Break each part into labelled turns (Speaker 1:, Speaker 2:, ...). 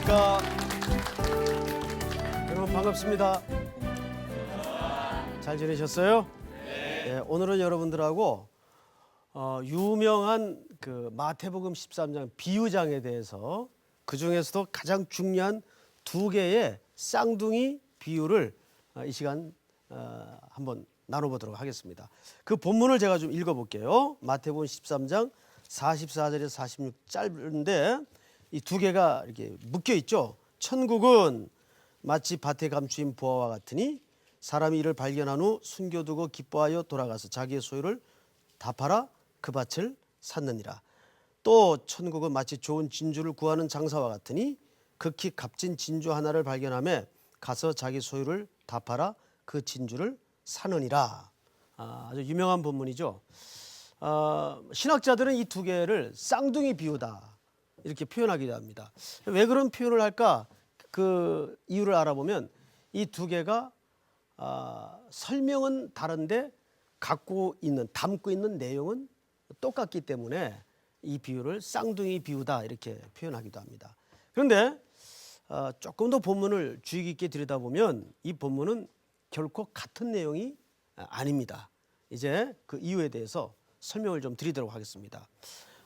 Speaker 1: 안녕하십니까. 여러분 반갑습니다. 잘 지내셨어요? 네. 오늘은 여러분들하고 유명한 그 마태복음 13장 비유장에 대해서 그 중에서도 가장 중요한 두 개의 쌍둥이 비유를 이 시간 한번 나눠보도록 하겠습니다. 그 본문을 제가 좀 읽어볼게요. 마태복음 13장 44절에서 46 짧은데 이 두 개가 이렇게 묶여 있죠. 천국은 마치 밭에 감추인 보화와 같으니 사람이 이를 발견한 후 숨겨두고 기뻐하여 돌아가서 자기의 소유를 다 팔아 그 밭을 샀느니라. 또 천국은 마치 좋은 진주를 구하는 장사와 같으니 극히 값진 진주 하나를 발견하며 가서 자기 소유를 다 팔아 그 진주를 사느니라. 아주 유명한 본문이죠. 신학자들은 이 두 개를 쌍둥이 비유다 이렇게 표현하기도 합니다. 왜 그런 표현을 할까? 그 이유를 알아보면 이 두 개가 설명은 다른데 담고 있는 내용은 똑같기 때문에 이 비유를 쌍둥이 비유다 이렇게 표현하기도 합니다. 그런데 조금 더 본문을 주의 깊게 들여다보면 이 본문은 결코 같은 내용이 아닙니다. 이제 그 이유에 대해서 설명을 좀 드리도록 하겠습니다.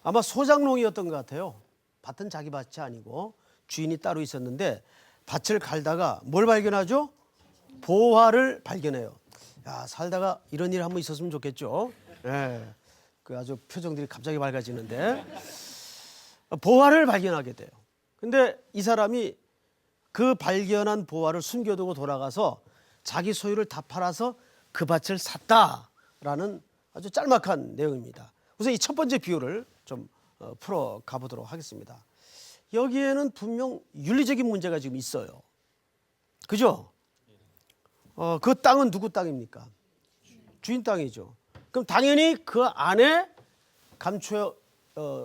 Speaker 1: 아마 소장농이었던 것 같아요. 밭은 자기 밭이 아니고 주인이 따로 있었는데 밭을 갈다가 뭘 발견하죠? 보화를 발견해요. 야, 살다가 이런 일 한번 있었으면 좋겠죠. 네. 그 아주 표정들이 갑자기 밝아지는데 보화를 발견하게 돼요. 근데 이 사람이 그 발견한 보화를 숨겨두고 돌아가서 자기 소유를 다 팔아서 그 밭을 샀다라는 아주 짤막한 내용입니다. 우선 이 첫 번째 비유를 좀 풀어 가보도록 하겠습니다. 여기에는 분명 윤리적인 문제가 지금 있어요. 그죠? 그 땅은 누구 땅입니까? 주인 땅이죠. 그럼 당연히 그 안에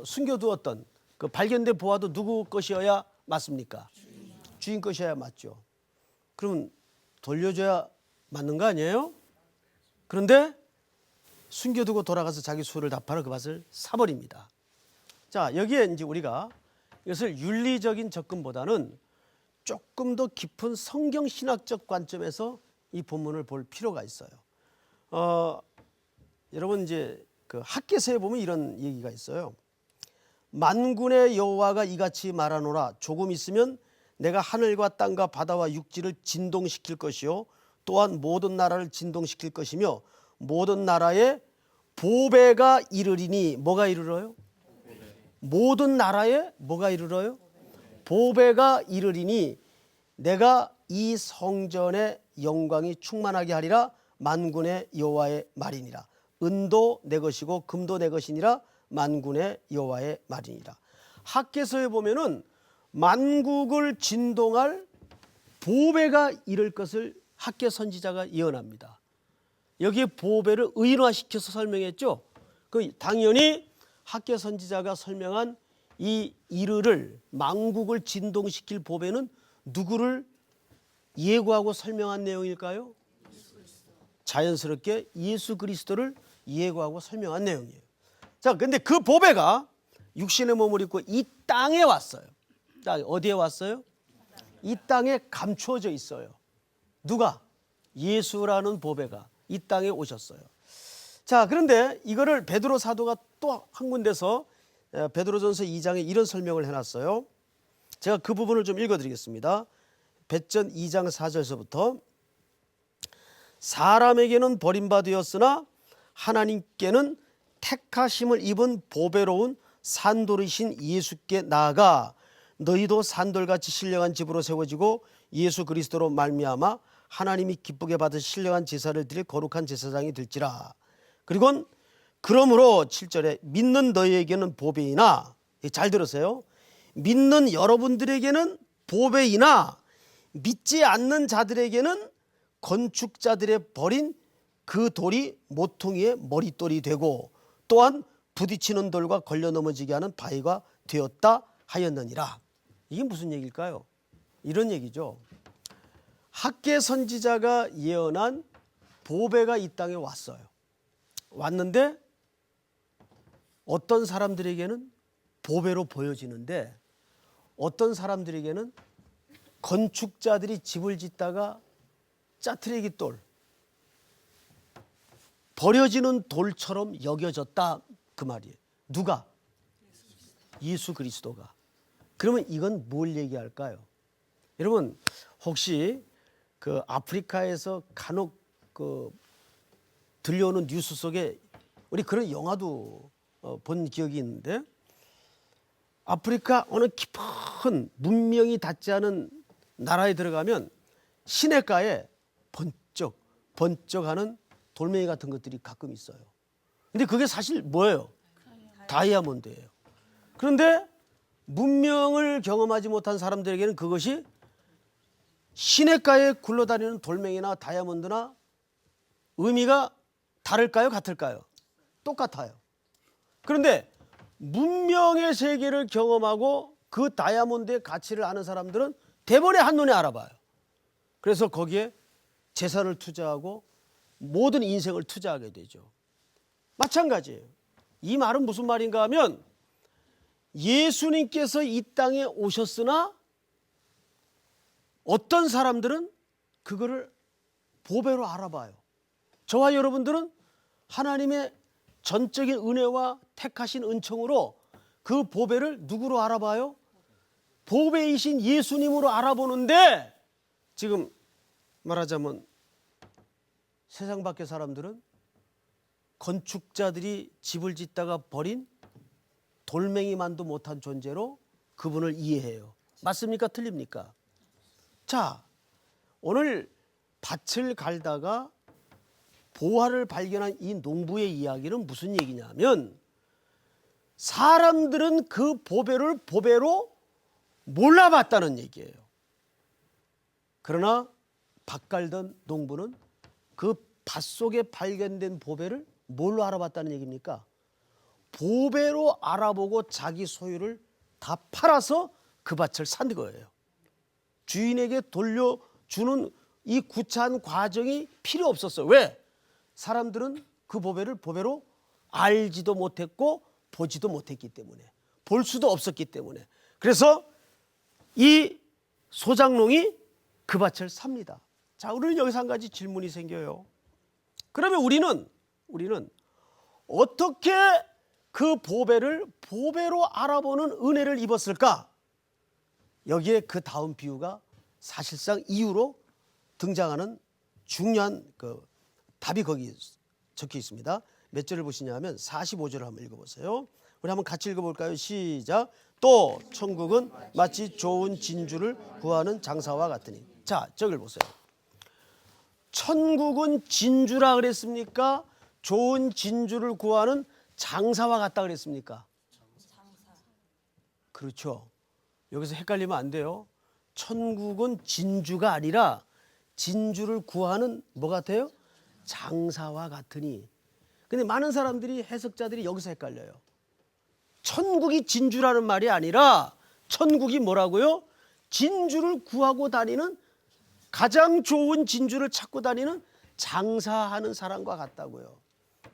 Speaker 1: 숨겨두었던 그 발견된 보화도 누구 것이어야 맞습니까? 주인 것이어야 맞죠. 그럼 돌려줘야 맞는 거 아니에요? 그런데 숨겨두고 돌아가서 자기 소유를 다 팔아 그 밭을 사버립니다. 자, 여기에 이제 우리가 이것을 윤리적인 접근보다는 조금 더 깊은 성경 신학적 관점에서 이 본문을 볼 필요가 있어요. 여러분 이제 그 학개서에 보면 이런 얘기가 있어요. 만군의 여호와가 이같이 말하노라. 조금 있으면 내가 하늘과 땅과 바다와 육지를 진동시킬 것이요 또한 모든 나라를 진동시킬 것이며 모든 나라에 보배가 이르리니. 뭐가 이르러요? 모든 나라에 뭐가 이르러요? 보배가 이르리니 내가 이 성전의 영광이 충만하게 하리라. 만군의 여호와의 말이니라. 은도 내 것이고 금도 내 것이니라. 만군의 여호와의 말이니라. 학개서에 보면은 만국을 진동할 보배가 이를 것을 학개 선지자가 예언합니다. 여기에 보배를 의인화시켜서 설명했죠. 그 당연히 학개 선지자가 설명한 이 이르를 만국을 진동시킬 보배는 누구를 예고하고 설명한 내용일까요? 자연스럽게 예수 그리스도를 예고하고 설명한 내용이에요. 자, 근데 그 보배가 육신의 몸을 입고 이 땅에 왔어요. 자, 어디에 왔어요? 이 땅에 감추어져 있어요. 누가? 예수라는 보배가 이 땅에 오셨어요. 자, 그런데 이거를 베드로 사도가 또 한 군데서 베드로전서 2장에 이런 설명을 해놨어요. 제가 그 부분을 좀 읽어드리겠습니다. 베전 2장 4절서부터 사람에게는 버림받으었으나 하나님께는 택하심을 입은 보배로운 산돌이신 예수께 나아가 너희도 산돌같이 신령한 집으로 세워지고 예수 그리스도로 말미암아 하나님이 기쁘게 받으 신령한 제사를 드릴 거룩한 제사장이 될지라. 그리고 그러므로 7절에 믿는 너희에게는 보배이나, 잘 들으세요. 믿는 여러분들에게는 보배이나 믿지 않는 자들에게는 건축자들의 버린 그 돌이 모퉁이의 머릿돌이 되고 또한 부딪히는 돌과 걸려 넘어지게 하는 바위가 되었다 하였느니라. 이게 무슨 얘기일까요? 이런 얘기죠. 학개 선지자가 예언한 보배가 이 땅에 왔어요. 왔는데 어떤 사람들에게는 보배로 보여지는데 어떤 사람들에게는 건축자들이 집을 짓다가 짜투리기 돌, 버려지는 돌처럼 여겨졌다 그 말이에요. 누가? 예수 그리스도가. 그러면 이건 뭘 얘기할까요? 여러분 혹시 그 아프리카에서 간혹 그 들려오는 뉴스 속에 우리 그런 영화도 본 기억이 있는데, 아프리카 어느 깊은 문명이 닿지 않은 나라에 들어가면 시냇가에 번쩍하는 돌멩이 같은 것들이 가끔 있어요. 근데 그게 사실 뭐예요? 다이아몬드예요. 그런데 문명을 경험하지 못한 사람들에게는 그것이 시냇가에 굴러다니는 돌멩이나 다이아몬드나 의미가 다를까요? 같을까요? 똑같아요. 그런데 문명의 세계를 경험하고 그 다이아몬드의 가치를 아는 사람들은 대번에 한눈에 알아봐요. 그래서 거기에 재산을 투자하고 모든 인생을 투자하게 되죠. 마찬가지예요. 이 말은 무슨 말인가 하면, 예수님께서 이 땅에 오셨으나 어떤 사람들은 그거를 보배로 알아봐요. 저와 여러분들은 하나님의 전적인 은혜와 택하신 은총으로 그 보배를 누구로 알아봐요? 보배이신 예수님으로 알아보는데, 지금 말하자면 세상 밖의 사람들은 건축자들이 집을 짓다가 버린 돌멩이만도 못한 존재로 그분을 이해해요. 맞습니까? 틀립니까? 자, 오늘 밭을 갈다가 보화를 발견한 이 농부의 이야기는 무슨 얘기냐면, 사람들은 그 보배를 보배로 몰라봤다는 얘기예요. 그러나 밭 갈던 농부는 그 밭 속에 발견된 보배를 뭘로 알아봤다는 얘기입니까? 보배로 알아보고 자기 소유를 다 팔아서 그 밭을 산 거예요. 주인에게 돌려주는 이 구차한 과정이 필요 없었어요. 왜? 사람들은 그 보배를 보배로 알지도 못했고 보지도 못했기 때문에, 볼 수도 없었기 때문에. 그래서 이 소장농이 그 밭을 삽니다. 자, 우리는 여기서 한 가지 질문이 생겨요. 그러면 우리는 어떻게 그 보배를 보배로 알아보는 은혜를 입었을까? 여기에 그 다음 비유가 사실상 이유로 등장하는 중요한 그 답이 거기 적혀 있습니다. 몇 절을 보시냐면 45절을 한번 읽어보세요. 우리 한번 같이 읽어볼까요? 시작. 또 천국은 마치 좋은 진주를 구하는 장사와 같으니. 자, 저걸 보세요. 천국은 진주라 그랬습니까? 좋은 진주를 구하는 장사와 같다 그랬습니까? 그렇죠. 여기서 헷갈리면 안 돼요. 천국은 진주가 아니라 진주를 구하는 뭐 같아요? 장사와 같으니. 근데 많은 사람들이, 해석자들이 여기서 헷갈려요. 천국이 진주라는 말이 아니라 천국이 뭐라고요? 진주를 구하고 다니는, 가장 좋은 진주를 찾고 다니는 장사하는 사람과 같다고요.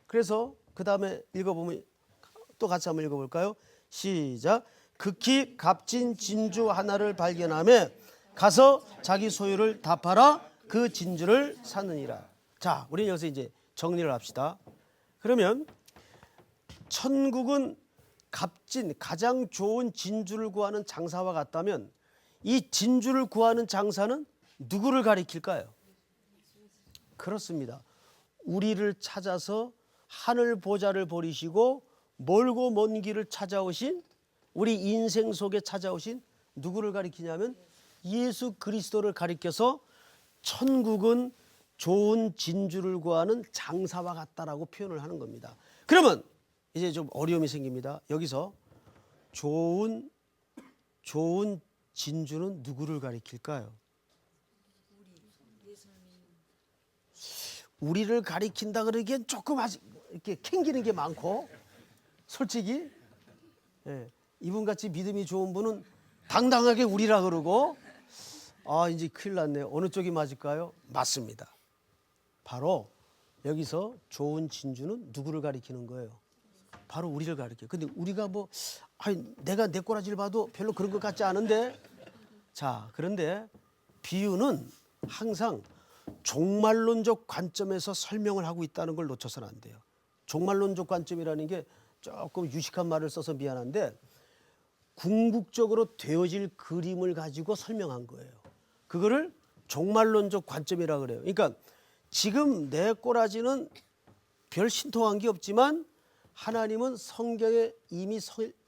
Speaker 1: 그래서 그 다음에 읽어보면 또 같이 한번 읽어볼까요? 시작. 극히 값진 진주 하나를 발견하며 가서 자기 소유를 다 팔아 그 진주를 사느니라. 자, 우리는 여기서 이제 정리를 합시다. 그러면 천국은 값진, 가장 좋은 진주를 구하는 장사와 같다면, 이 진주를 구하는 장사는 누구를 가리킬까요? 그렇습니다. 우리를 찾아서 하늘 보좌를 버리시고 멀고 먼 길을 찾아오신, 우리 인생 속에 찾아오신 누구를 가리키냐면 예수 그리스도를 가리켜서 천국은 좋은 진주를 구하는 장사와 같다라고 표현을 하는 겁니다. 그러면 이제 좀 어려움이 생깁니다. 여기서 좋은 진주는 누구를 가리킬까요? 우리를 가리킨다 그러기엔 조금 아직 이렇게 캥기는 게 많고, 솔직히 이분같이 믿음이 좋은 분은 당당하게 우리라 그러고, 이제 큰일 났네. 어느 쪽이 맞을까요? 맞습니다. 바로 여기서 좋은 진주는 누구를 가리키는 거예요? 바로 우리를 가리켜요. 근데 우리가 뭐 아니 내가 내 꼬라지를 봐도 별로 그런 것 같지 않은데, 자, 그런데 비유는 항상 종말론적 관점에서 설명을 하고 있다는 걸 놓쳐서는 안 돼요. 종말론적 관점이라는 게 조금 유식한 말을 써서 미안한데 궁극적으로 되어질 그림을 가지고 설명한 거예요. 그거를 종말론적 관점이라고 그래요. 그러니까 지금 내 꼬라지는 별 신통한 게 없지만 하나님은 성경에 이미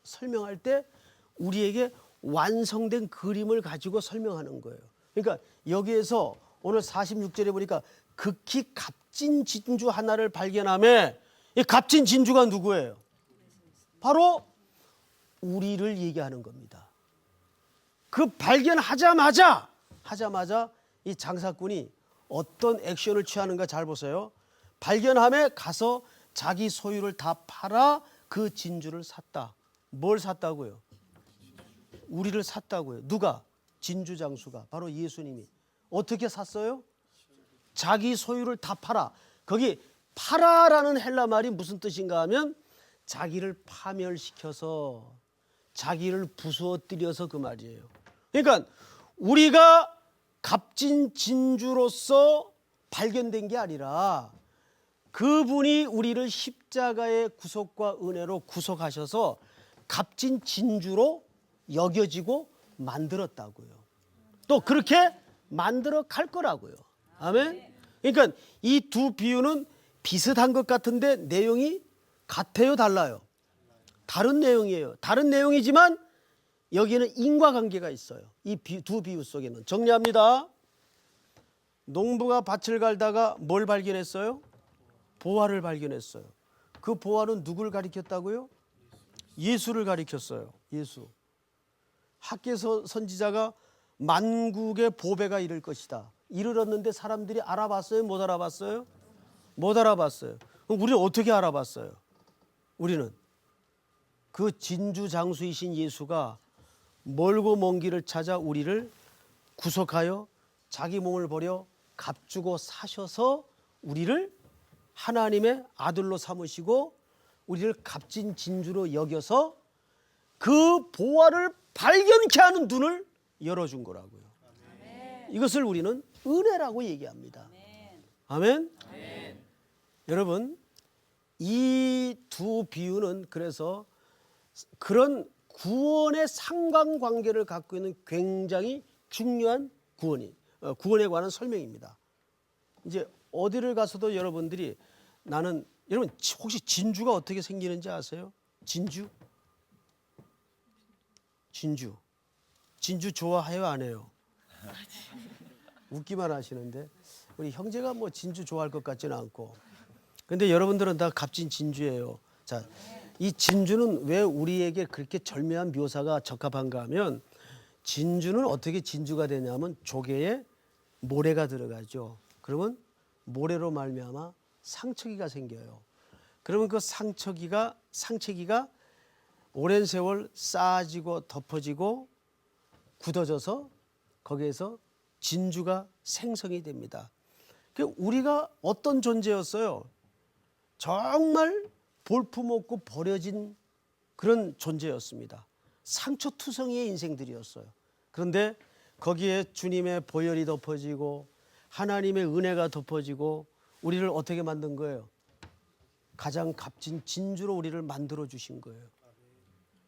Speaker 1: 설명할 때 우리에게 완성된 그림을 가지고 설명하는 거예요. 그러니까 여기에서 오늘 46절에 보니까 극히 값진 진주 하나를 발견하며, 이 값진 진주가 누구예요? 바로 우리를 얘기하는 겁니다. 그 발견하자마자 이 장사꾼이 어떤 액션을 취하는가 잘 보세요. 발견함에 가서 자기 소유를 다 팔아 그 진주를 샀다. 뭘 샀다고요? 우리를 샀다고요. 누가? 진주 장수가, 바로 예수님이. 어떻게 샀어요? 자기 소유를 다 팔아. 거기 팔아라는 헬라 말이 무슨 뜻인가 하면 자기를 파멸시켜서, 자기를 부수어뜨려서 그 말이에요. 그러니까 우리가 값진 진주로서 발견된 게 아니라 그분이 우리를 십자가의 구속과 은혜로 구속하셔서 값진 진주로 여겨지고 만들었다고요. 또 그렇게 만들어 갈 거라고요. 아멘. 그러니까 이 두 비유는 비슷한 것 같은데 내용이 같아요, 달라요? 다른 내용이에요. 다른 내용이지만 여기에는 인과관계가 있어요. 이 두 비유 속에는. 정리합니다. 농부가 밭을 갈다가 뭘 발견했어요? 보화를 발견했어요. 그 보화는 누구를 가리켰다고요? 예수를 가리켰어요. 예수. 학개 선지자가 만국의 보배가 이를 것이다. 이르렀는데 사람들이 알아봤어요? 못 알아봤어요? 못 알아봤어요. 그럼 우리는 어떻게 알아봤어요? 우리는 그 진주 장수이신 예수가 멀고 먼 길을 찾아 우리를 구속하여 자기 몸을 버려 값주고 사셔서 우리를 하나님의 아들로 삼으시고 우리를 값진 진주로 여겨서 그 보화를 발견케 하는 눈을 열어준 거라고요. 아멘. 이것을 우리는 은혜라고 얘기합니다. 아멘. 아멘. 여러분, 이 두 비유는 그래서 그런 구원의 상관관계를 갖고 있는 굉장히 중요한 구원에 관한 설명입니다. 이제 어디를 가서도 여러분들이 여러분 혹시 진주가 어떻게 생기는지 아세요? 진주 좋아해요, 안 해요? 웃기만 하시는데 우리 형제가 뭐 진주 좋아할 것 같지는 않고. 근데 여러분들은 다 값진 진주예요. 자, 이 진주는 왜 우리에게 그렇게 절묘한 묘사가 적합한가 하면 진주는 어떻게 진주가 되냐면 조개에 모래가 들어가죠. 그러면 모래로 말미암아 상처기가 생겨요. 그러면 그 상처기가 오랜 세월 쌓아지고 덮어지고 굳어져서 거기에서 진주가 생성이 됩니다. 우리가 어떤 존재였어요? 정말 볼품없고 버려진 그런 존재였습니다. 상처투성이의 인생들이었어요. 그런데 거기에 주님의 보혈이 덮어지고 하나님의 은혜가 덮어지고 우리를 어떻게 만든 거예요? 가장 값진 진주로 우리를 만들어 주신 거예요.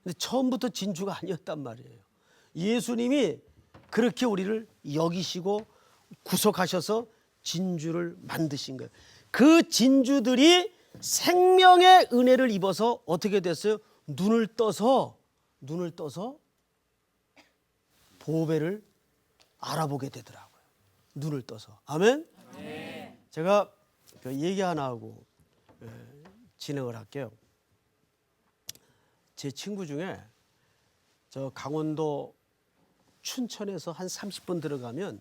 Speaker 1: 근데 처음부터 진주가 아니었단 말이에요. 예수님이 그렇게 우리를 여기시고 구속하셔서 진주를 만드신 거예요. 그 진주들이 생명의 은혜를 입어서 어떻게 됐어요? 눈을 떠서 보배를 알아보게 되더라고요. 눈을 떠서. 아멘? 네. 제가 얘기 하나 하고 진행을 할게요. 제 친구 중에 저 강원도 춘천에서 한 30분 들어가면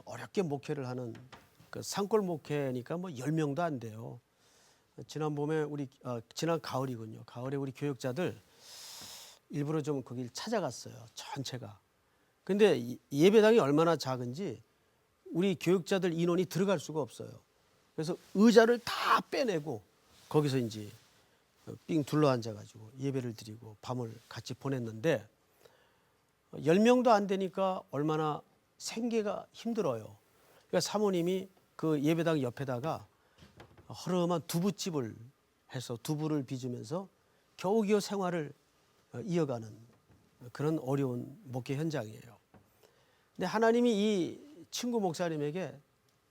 Speaker 1: 어렵게 목회를 하는 그 산골 목회니까 뭐 10명도 안 돼요. 지난 봄에 지난 가을이군요. 가을에 우리 교역자들 일부러 좀 거길 찾아갔어요. 전체가. 근데 예배당이 얼마나 작은지 우리 교역자들 인원이 들어갈 수가 없어요. 그래서 의자를 다 빼내고 거기서 이제 삥 둘러앉아가지고 예배를 드리고 밤을 같이 보냈는데 10명도 안 되니까 얼마나 생계가 힘들어요. 그러니까 사모님이 그 예배당 옆에다가 허름한 두부집을 해서 두부를 빚으면서 겨우겨우 생활을 이어가는 그런 어려운 목회 현장이에요. 근데 하나님이 이 친구 목사님에게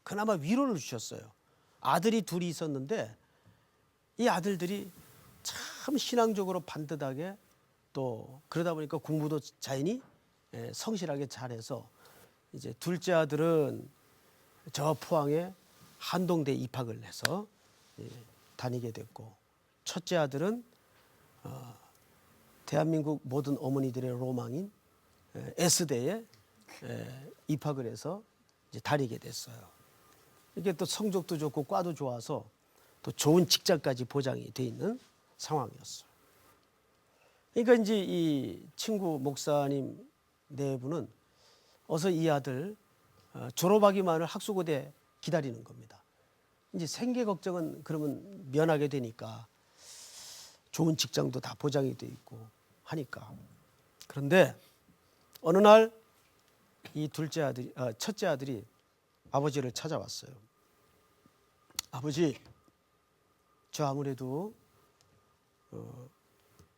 Speaker 1: 그나마 위로를 주셨어요. 아들이 둘이 있었는데 이 아들들이 참 신앙적으로 반듯하게 또 그러다 보니까 공부도 자연히 성실하게 잘해서 이제 둘째 아들은 저 포항에 한동대 입학을 해서 다니게 됐고 첫째 아들은 대한민국 모든 어머니들의 로망인 S대에 입학을 해서 이제 다니게 됐어요. 이게 또 성적도 좋고 과도 좋아서 또 좋은 직장까지 보장이 돼 있는 상황이었어요. 그러니까 이제 이 친구 목사님 내부는 어서 이 아들 졸업하기만을 학수고대 기다리는 겁니다. 이제 생계 걱정은 그러면 면하게 되니까 좋은 직장도 다 보장이 돼 있고 하니까. 그런데 어느 날 이 첫째 아들이 아버지를 찾아왔어요. 아버지, 저 아무래도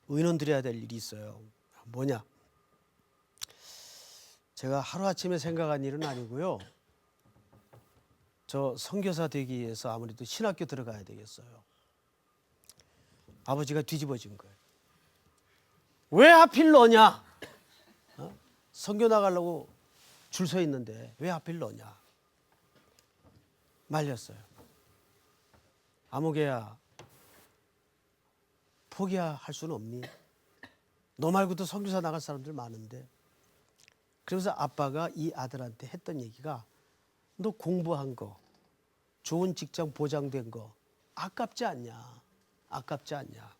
Speaker 1: 의논 드려야 될 일이 있어요. 뭐냐? 제가 하루아침에 생각한 일은 아니고요. 저 선교사 되기 위해서 아무래도 신학교 들어가야 되겠어요. 아버지가 뒤집어진 거예요. 왜 하필 너냐? 선교 나가려고 줄 서 있는데 왜 하필 너냐? 말렸어요. 아무개야, 포기할 수는 없니? 너 말고도 선교사 나갈 사람들 많은데. 그래서 아빠가 이 아들한테 했던 얘기가 너 공부한 거, 좋은 직장 보장된 거 아깝지 않냐? 아깝지 않냐?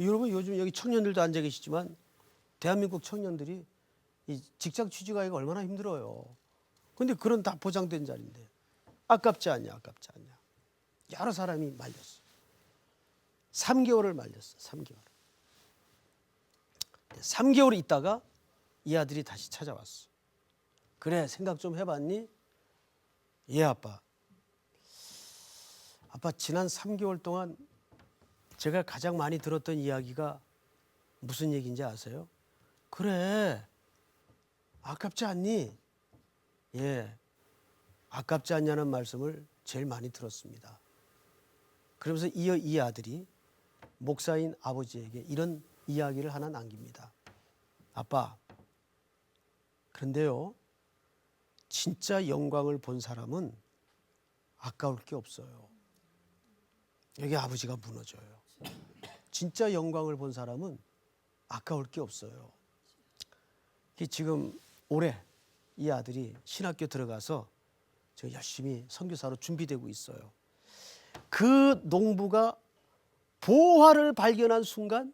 Speaker 1: 여러분 요즘 여기 청년들도 앉아 계시지만 대한민국 청년들이 이 직장 취직하기가 얼마나 힘들어요. 그런데 그런 다 보장된 자리인데 아깝지 않냐? 아깝지 않냐? 여러 사람이 말렸어. 3개월을 말렸어. 3개월. 3개월 있다가 이 아들이 다시 찾아왔어. 그래, 생각 좀 해봤니? 예, 아빠. 아빠, 지난 3개월 동안 제가 가장 많이 들었던 이야기가 무슨 얘기인지 아세요? 그래, 아깝지 않니? 예, 아깝지 않냐는 말씀을 제일 많이 들었습니다. 그러면서 이어 이 아들이 목사인 아버지에게 이런 이야기를 하나 남깁니다. 아빠, 그런데요, 진짜 영광을 본 사람은 아까울 게 없어요. 여기 아버지가 무너져요. 진짜 영광을 본 사람은 아까울 게 없어요. 지금 올해 이 아들이 신학교 들어가서 저 열심히 선교사로 준비되고 있어요. 그 농부가 보화를 발견한 순간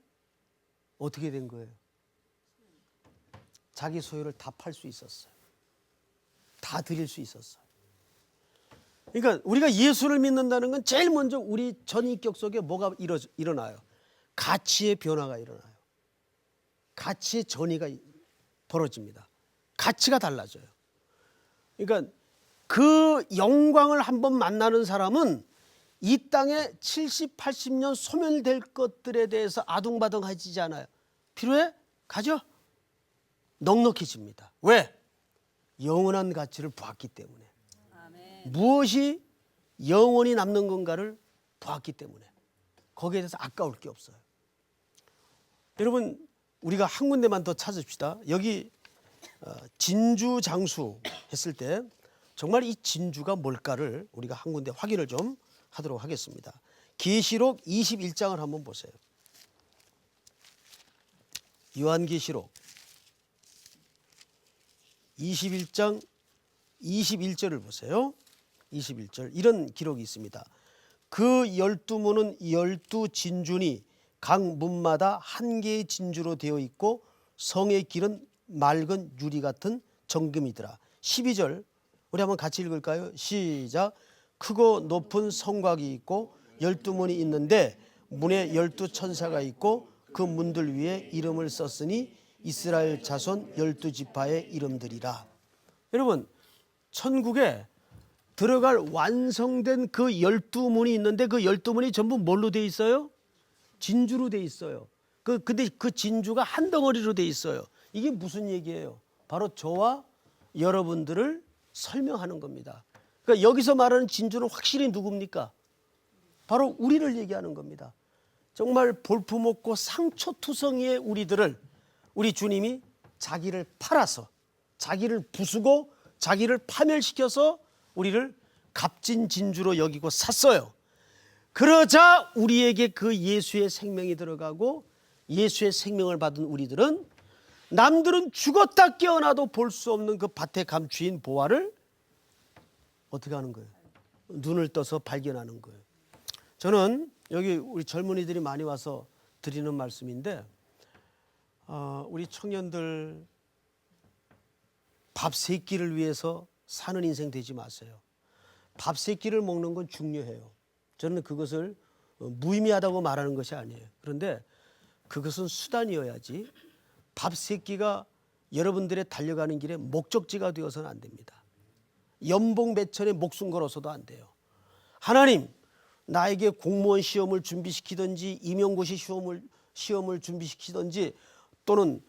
Speaker 1: 어떻게 된 거예요? 자기 소유를 다 팔 수 있었어요. 다 드릴 수 있었어요. 그러니까 우리가 예수를 믿는다는 건 제일 먼저 우리 전인격 속에 뭐가 일어나요? 가치의 변화가 일어나요. 가치의 전이가 벌어집니다. 가치가 달라져요. 그러니까 그 영광을 한번 만나는 사람은 이 땅에 70, 80년 소멸될 것들에 대해서 아둥바둥하지 않아요. 필요해? 가져. 넉넉해집니다. 왜? 영원한 가치를 보았기 때문에. 아멘. 무엇이 영원히 남는 건가를 보았기 때문에 거기에 대해서 아까울 게 없어요. 여러분, 우리가 한 군데만 더 찾읍시다. 여기 진주 장수 했을 때 정말 이 진주가 뭘까를 우리가 한 군데 확인을 좀 하도록 하겠습니다. 계시록 21장을 한번 보세요. 요한계시록 21장 21절을 보세요. 21절 이런 기록이 있습니다. 그 12문은 12진주니 각 문마다 한 개의 진주로 되어 있고 성의 길은 맑은 유리 같은 정금이더라. 12절 우리 한번 같이 읽을까요? 시작. 크고 높은 성곽이 있고 12문이 있는데 문에 12천사가 있고 그 문들 위에 이름을 썼으니 이스라엘 자손 12지파의 이름들이라. 여러분, 천국에 들어갈 완성된 그 12문이 있는데 그 12문이 전부 뭘로 돼 있어요? 진주로 돼 있어요. 근데 그 진주가 한 덩어리로 돼 있어요. 이게 무슨 얘기예요? 바로 저와 여러분들을 설명하는 겁니다. 그러니까 여기서 말하는 진주는 확실히 누굽니까? 바로 우리를 얘기하는 겁니다. 정말 볼품없고 상처투성이의 우리들을 우리 주님이 자기를 팔아서, 자기를 부수고 자기를 파멸시켜서 우리를 값진 진주로 여기고 샀어요. 그러자 우리에게 그 예수의 생명이 들어가고 예수의 생명을 받은 우리들은 남들은 죽었다 깨어나도 볼 수 없는 그 밭에 감추인 보화를 어떻게 하는 거예요? 눈을 떠서 발견하는 거예요. 저는 여기 우리 젊은이들이 많이 와서 드리는 말씀인데, 우리 청년들 밥 세 끼를 위해서 사는 인생 되지 마세요. 밥 세 끼를 먹는 건 중요해요. 저는 그것을 무의미하다고 말하는 것이 아니에요. 그런데 그것은 수단이어야지 밥 세 끼가 여러분들의 달려가는 길에 목적지가 되어서는 안 됩니다. 연봉 매천에 목숨 걸어서도 안 돼요. 하나님, 나에게 공무원 시험을 준비시키든지 임용고시 시험을 준비시키든지 또는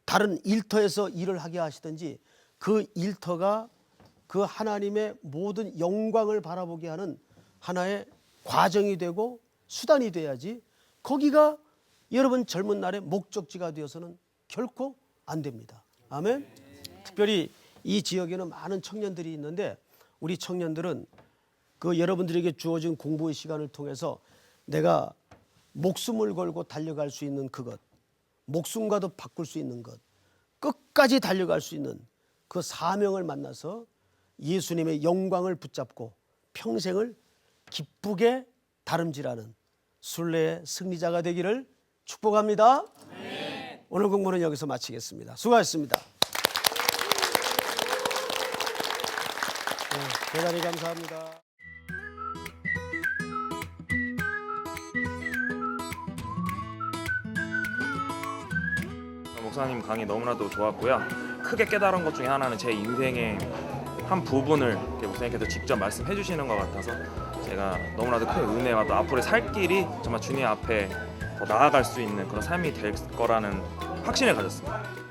Speaker 1: 다른 일터에서 일을 하게 하시든지 그 일터가 그 하나님의 모든 영광을 바라보게 하는 하나의 과정이 되고 수단이 돼야지 거기가 여러분 젊은 날의 목적지가 되어서는 결코 안 됩니다. 아멘. 특별히 이 지역에는 많은 청년들이 있는데 우리 청년들은 그 여러분들에게 주어진 공부의 시간을 통해서 내가 목숨을 걸고 달려갈 수 있는 그것, 목숨과도 바꿀 수 있는 것, 끝까지 달려갈 수 있는 그 사명을 만나서 예수님의 영광을 붙잡고 평생을 기쁘게 다름질하는 순례의 승리자가 되기를 축복합니다. 네. 오늘 공부는 여기서 마치겠습니다. 수고하셨습니다. 대단히 감사합니다.
Speaker 2: 목사님 강의 너무나도 좋았고요. 크게 깨달은 것 중에 하나는 제 인생의 한 부분을 목사님께서 직접 말씀해 주시는 것 같아서 제가 너무나도 큰 은혜와 또 앞으로의 살 길이 정말 주님 앞에 더 나아갈 수 있는 그런 삶이 될 거라는 확신을 가졌습니다.